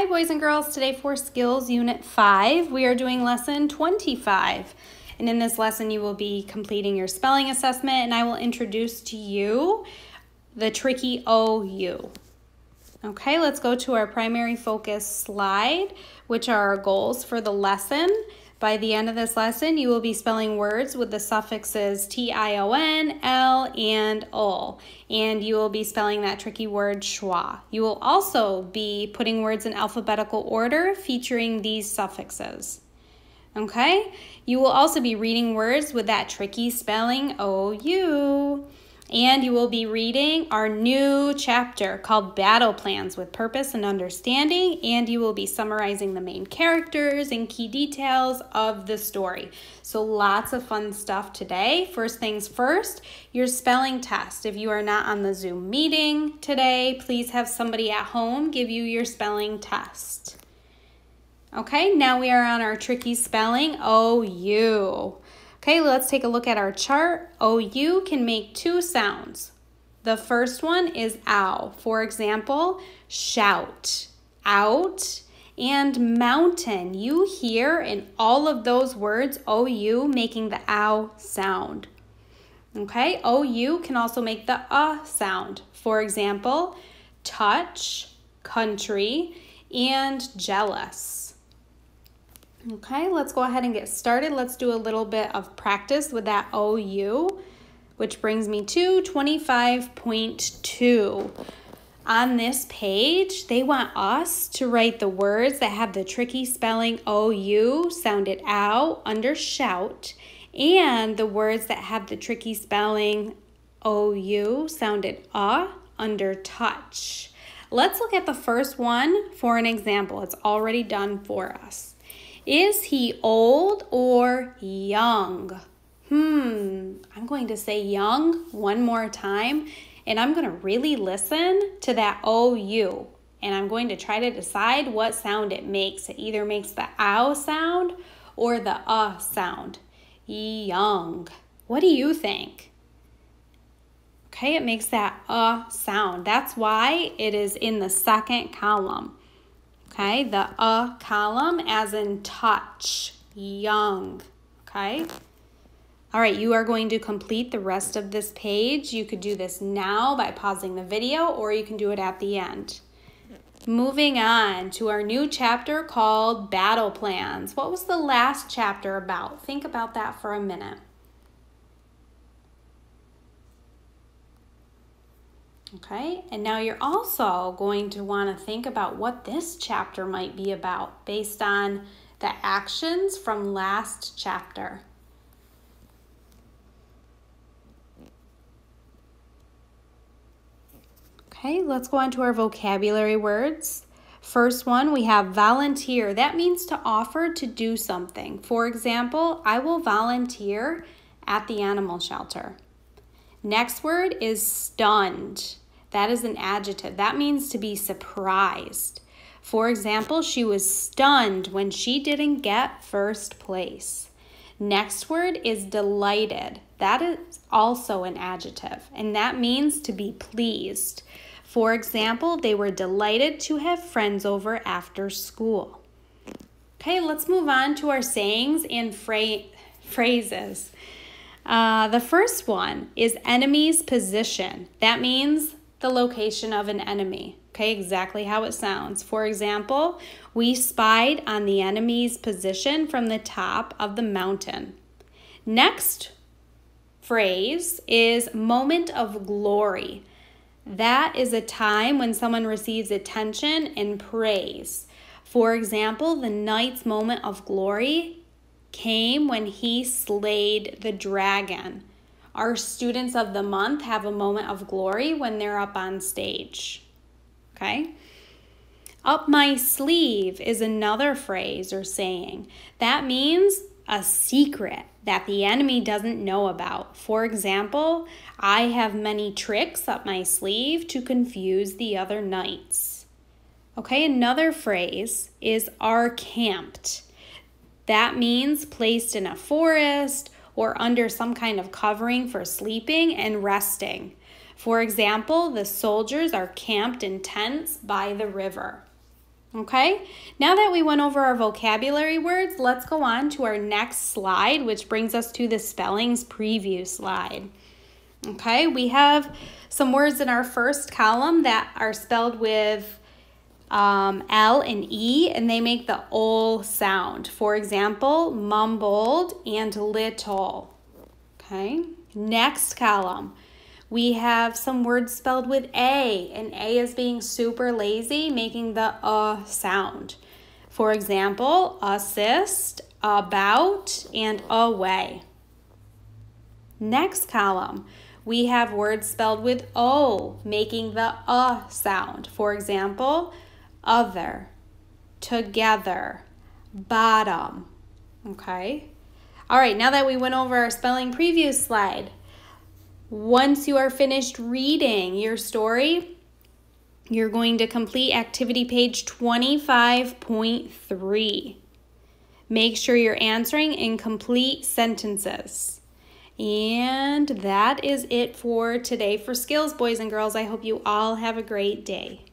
Hi boys and girls, today for Skills Unit 5, we are doing lesson 25. And in this lesson you will be completing your spelling assessment and I will introduce to you the tricky OU. Okay, let's go to our primary focus slide, which are our goals for the lesson. By the end of this lesson, you will be spelling words with the suffixes T-I-O-N, L, and ul. And you will be spelling that tricky word schwa. You will also be putting words in alphabetical order featuring these suffixes. Okay? You will also be reading words with that tricky spelling OU. And you will be reading our new chapter called Battle Plans with Purpose and Understanding, and you will be summarizing the main characters and key details of the story. So lots of fun stuff today. First things first, your spelling test. If you are not on the Zoom meeting today, please have somebody at home give you your spelling test. Okay, now we are on our tricky spelling OU. Okay, let's take a look at our chart. OU can make two sounds. The first one is ow. For example, shout, out, and mountain. You hear in all of those words OU making the ow sound. Okay, OU can also make the sound. For example, touch, country, and jealous. Okay, let's go ahead and get started. Let's do a little bit of practice with that OU, which brings me to 25.2. On this page, they want us to write the words that have the tricky spelling OU sounded ow under shout, and the words that have the tricky spelling OU sounded under touch. Let's look at the first one for an example. It's already done for us. Is he old or young? I'm going to say young one more time, and I'm going to really listen to that OU, and I'm going to try to decide what sound it makes. It either makes the ow sound or the sound. Young. What do you think? Okay, it makes that sound. That's why it is in the second column. Okay, the column as in touch, young, okay? All right, you are going to complete the rest of this page. You could do this now by pausing the video, or you can do it at the end. Moving on to our new chapter called Battle Plans. What was the last chapter about? Think about that for a minute. Okay, and now you're also going to want to think about what this chapter might be about based on the actions from last chapter. Okay, let's go on to our vocabulary words. First one, we have volunteer. That means to offer to do something. For example, I will volunteer at the animal shelter. Next word is stunned. That is an adjective. That means to be surprised. For example, she was stunned when she didn't get first place. Next word is delighted. That is also an adjective, and that means to be pleased. For example, they were delighted to have friends over after school. Okay, let's move on to our sayings and phrases. The first one is enemy's position. That means the location of an enemy. Okay, exactly how it sounds. For example, we spied on the enemy's position from the top of the mountain. Next phrase is moment of glory. That is a time when someone receives attention and praise. For example, the knight's moment of glory came when he slayed the dragon. Our students of the month have a moment of glory when they're up on stage. Okay? Up my sleeve is another phrase or saying. That means a secret that the enemy doesn't know about. For example, I have many tricks up my sleeve to confuse the other knights. Okay, another phrase is are camped. That means placed in a forest or under some kind of covering for sleeping and resting. For example, the soldiers are camped in tents by the river. Okay, now that we went over our vocabulary words, let's go on to our next slide, which brings us to the spellings preview slide. Okay, we have some words in our first column that are spelled with L and E, and they make the ol sound. For example, mumbled and little. Okay, next column. We have some words spelled with A, and A is being super lazy, making the sound. For example, assist, about, and away. Next column, we have words spelled with O, making the sound. For example, other, together, bottom. Okay? All right, now that we went over our spelling preview slide, once you are finished reading your story, you're going to complete activity page 25.3. Make sure you're answering in complete sentences. And that is it for today for skills, boys and girls. I hope you all have a great day.